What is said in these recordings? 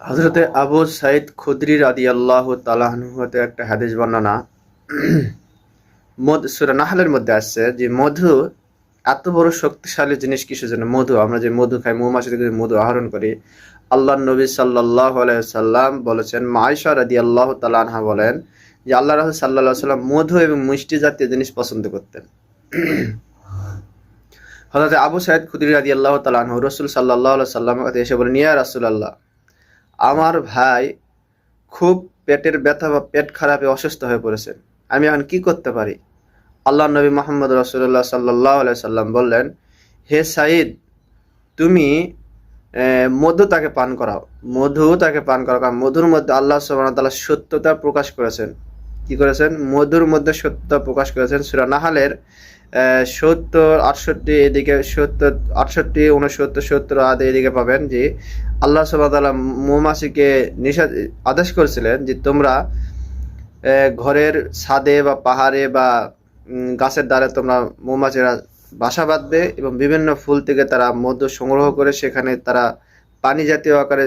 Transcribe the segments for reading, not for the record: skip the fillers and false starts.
হযরতে আবু সাঈদ খুদরি রাদিয়াল্লাহু তাআলা আনহু হতে একটা হাদিস বর্ণনা। সূরা নাহলের মধ্যে আসছে যে মধু এত বড় শক্তিশালী জিনিস কিসের জন্য? মধু, আমরা যে মধু খাই, মৌমাছি থেকে যে মধু আহরণ করি, আল্লাহর নবী সাল্লাল্লাহু আলাইহি ওয়াসাল্লাম বলেছেন, মা আয়েশা রাদিয়াল্লাহু তাআলা আনহা বলেন যে আল্লাহর রাসূল সাল্লাল্লাহু আলাইহি ওয়াসাল্লাম মধু এবং মিষ্টি জাতীয় জিনিস পছন্দ করতেন। হযরতে আবু সাঈদ খুদরি রাদিয়াল্লাহু তাআলা আনহু রাসূল সাল্লাল্লাহু আলাইহি ওয়াসাল্লামের কাছে এসে বলেন, ইয়া রাসূলুল্লাহ, আমার ভাই খুব পেটের ব্যথা বা পেট খারাপে অসুস্থ হয়ে পড়েছেন, আমি এখন কি করতে পারি? আল্লাহ নবী মুহাম্মদ রাসূলুল্লাহ সাল্লাল্লাহু আলাইহি সাল্লাম বললেন, হে সাঈদ, তুমি মধু তাকে পান করাও। মধু তাকে পান করাও, কারণ মধুর মধ্যে আল্লাহ সুবহানাহু ওয়া তাআলা সত্যতা প্রকাশ করেছেন। কি করেছেন? মধুর মধ্যে সত্যতা প্রকাশ করেছেন। সূরা নাহলের ৭০, ৬৮ এদিকে ৭০, ৬৮, ৬৯, ৭০ আয়াতে এদিকে পাবেন যে আল্লাহ সুবহানাহু ওয়া তাআলা মৌমাছিকে আদেশ করেছিলেন যে তোমরা ঘরের ছাদে বা পাহাড়ে বা গাছের ডালে তোমরা মৌমাছিরা বাসা বাঁধবে এবং বিভিন্ন ফুল থেকে তারা মধু সংগ্রহ করে সেখানে তারা পানি জাতীয় আকারে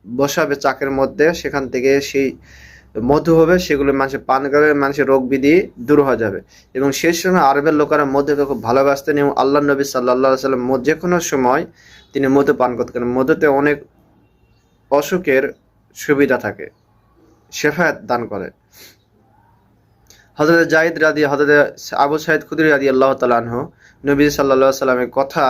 বসাবে চাকের মধ্যে, সেখান থেকে সেই মধু হবে, সেগুলো মানুষের পান করবে, মানুষের রোগ বিধি দূর হয়ে যাবে। এবং সেই সময় আরবের লোকেরা মধুকে খুব ভালোবাসতেন এবং আল্লাহ নবী সাল্লাল্লাহু আলাইহি সাল্লাম যে কোনো সময় তিনি মধু পান করতেন। মধুতে অনেক অসুখের সুবিধা থাকে, শেফায়াত দান করে। হযরত আবু সাঈদ খুদরি রাদিয়াল্লাহু তাআলা আনহু নবী সাল্লাল্লাহু আলাইহি সাল্লামের কথা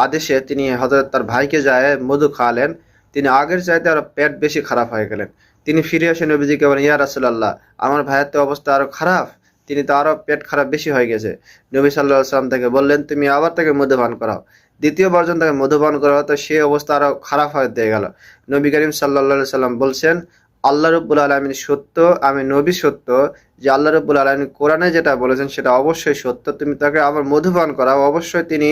আদেশে তিনি হযরত তার ভাইকে যায় মধু খাওয়ালেন। তিনি আগের চাইতে আরো পেট বেশি খারাপ হয়ে গেলেন। তিনি ফিরে এসে নবীজিকে বলেন, ইয়া রাসূলুল্লাহ, আমার ভাইয়ের তো অবস্থা আরো খারাপ, তিনি তো আরো পেট খারাপ বেশি হয়ে গেছে। নবী সাল্লাল্লাহু আলাইহি সাল্লাম তাকে বললেন, তুমি আবার তাকে মধু পান করাও। দ্বিতীয়বার যখন তাকে মধু পান করা তো সে অবস্থা আরো খারাপ হয়ে দিয়ে গেল। নবী করিম সাল্লাল্লাহু আলাইহি সাল্লাম বলছেন, আল্লাহ রাব্বুল আলামিন সত্য, আমি নবী সত্য, যে আল্লাহ রাব্বুল আলামিন কোরআনে যেটা বলেছেন সেটা অবশ্যই সত্য। তুমি তাকে আবার মধু পান করাও, অবশ্যই তিনি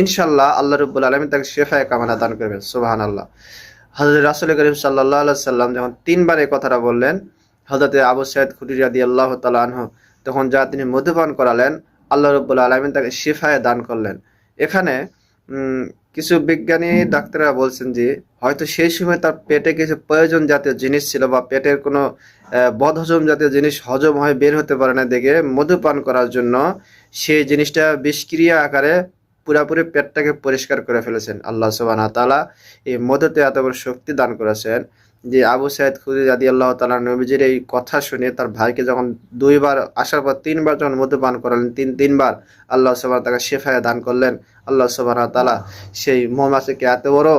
ইনশাআল্লাহ আল্লাহ রাব্বুল আলামিন তাকে শিফায়ে কামালা দান করবেন। সুবহানাল্লাহ। হযরত রাসূল করিম সাল্লাল্লাহু আলাইহি সাল্লাম যখন তিনবার এই কথাটা বললেন, হযরত আবু সাঈদ খুদরি রাদিয়াল্লাহু তাআলা আনহু তখন যা তিনি মধু পান করালেন, আল্লাহ রাব্বুল আলামিন তাকে শিফায়ে দান করলেন। এখানে কিছু বিজ্ঞানী ডাক্তাররা বলছেন যে হয়তো সেই সময় তার পেটে কিছু প্রয়োজন জাতীয় জিনিস ছিল বা পেটের কোনো বদহজম জাতীয় জিনিস হজম হয়ে বের হতে পারে না দেখে মধু পান করার জন্য সেই জিনিসটা বিষক্রিয়া আকারে পুরাপুরি পেটটাকে পরিষ্কার করে ফেলেছেন। আল্লাহ সুবহানাহু ওয়া তাআলা এই মধুতে এত বড় শক্তি দান করেছেন যে আবু সাঈদ খুদরি রাদিয়াল্লাহু তাআলা নবীজির এই কথা শুনে তার ভাইকে যখন দুইবার আসার পর তিনবার যখন মধু পান করালেন, তিনবার আল্লাহ সুবহানাহু ওয়া তাআলা শিফায়ে দান করলেন। আল্লাহ সুবহানাহু ওয়া তাআলা সেই মৌমাছিকে এত বড়